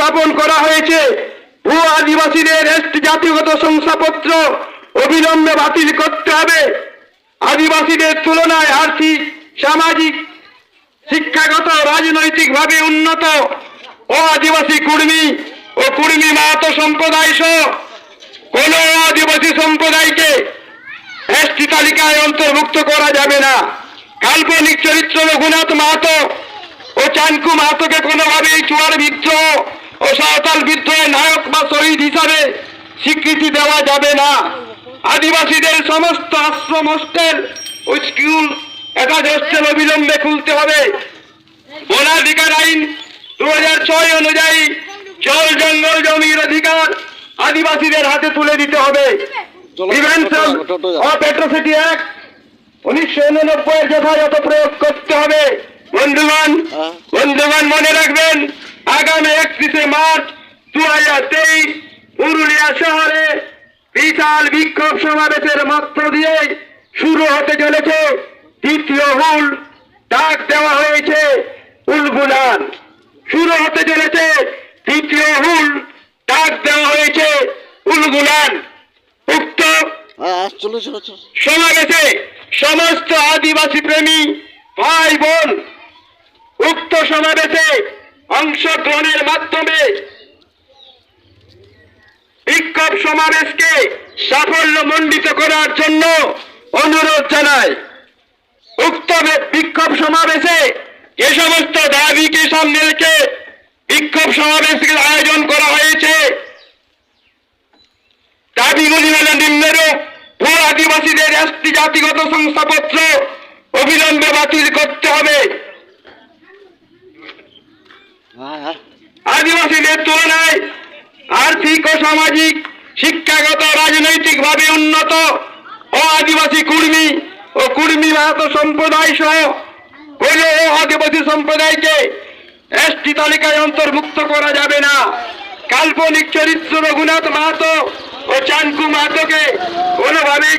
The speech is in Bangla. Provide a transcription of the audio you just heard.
স্থাপন করা হয়েছে। ভূ আদিবাসীদের এসটি জাতিগত শংসাপত্র অবিলম্বে বাতিল করতে হবে। আদিবাসীদের তুলনায় আর্থিক, সামাজিক, শিক্ষাগত, রাজনৈতিকভাবে উন্নত ও আদিবাসী কুর্মী ও কুর্মী মাহাতো সম্প্রদায় সহ কোন আদিবাসী সম্প্রদায়কে এসটি তালিকায় অন্তর্ভুক্ত করা যাবে না। কাল্পনিক চরিত্র রঘুনাথ মাহাতো ও চানকু মাহাতোকে কোনোভাবেই চুয়ার বিদ্রোহ ও সাঁওতাল বিদ্রোহের নায়ক বা শহীদ হিসাবে স্বীকৃতি দেওয়া যাবে না। আদিবাসীদের সমস্ত আশ্রম, হোস্টেল ও স্কুল, একাজ হোস্টেল অবিলম্বে খুলতে হবে। বনাধিকার আইন 2006 অনুযায়ী জল জঙ্গল জমির অধিকার আদিবাসীদের হাতে তুলে দিতে হবে। প্রিভেনশন অফ অ্যাট্রোসিটি অ্যাক্ট 1989 এর যথাযথ প্রয়োগ করতে হবে। বন্ধুগণ মনে রাখবেন, আগামী 31শে মার্চ 2023 পুরুলিয়া শহরে বিশাল বিক্ষোভ সমাবেশের মধ্য দিয়ে শুরু হতে চলেছে দ্বিতীয় হুল। ডাক দেওয়া হয়েছে উলগুলান। শুরু হতে চলেছে দ্বিতীয় হুল, ডাক দেওয়া হয়েছে উলগুলান। উক্ত সমাবেশে সমস্ত আদিবাসী প্রেমী ভাই বোন উক্ত সমাবেশে অংশগ্রহণের মাধ্যমে বিক্ষোভ সমাবেশকে সাফল্যমণ্ডিত করার জন্য অনুরোধ জানায়। উক্ত বিক্ষোভ সমাবেশে যে সমস্ত দাবিকে সামনে রেখে বিক্ষোভ সমাবেশের আয়োজন করা হয়েছে, দাবিগুলি হল নিম্নরূপ: ভূ আদিবাসীদের এসটি জাতিগত শংসাপত্র অবিলম্বে বাতিল করতে হবে। আদিবাসীদের তুলনায় আর্থিক ও সামাজিক, শিক্ষাগত, রাজনৈতিকভাবে উন্নত ও আদিবাসী কুর্মী ও কুর্মী মাহাতো সম্প্রদায় সহ কোন আদিবাসী সম্প্রদায়কে এসটি তালিকায় অন্তর্ভুক্ত করা যাবে না। কাল্পনিক চরিত্র রঘুনাথ মাহাতো ও চানকু মাহাতোকে কোনোভাবেই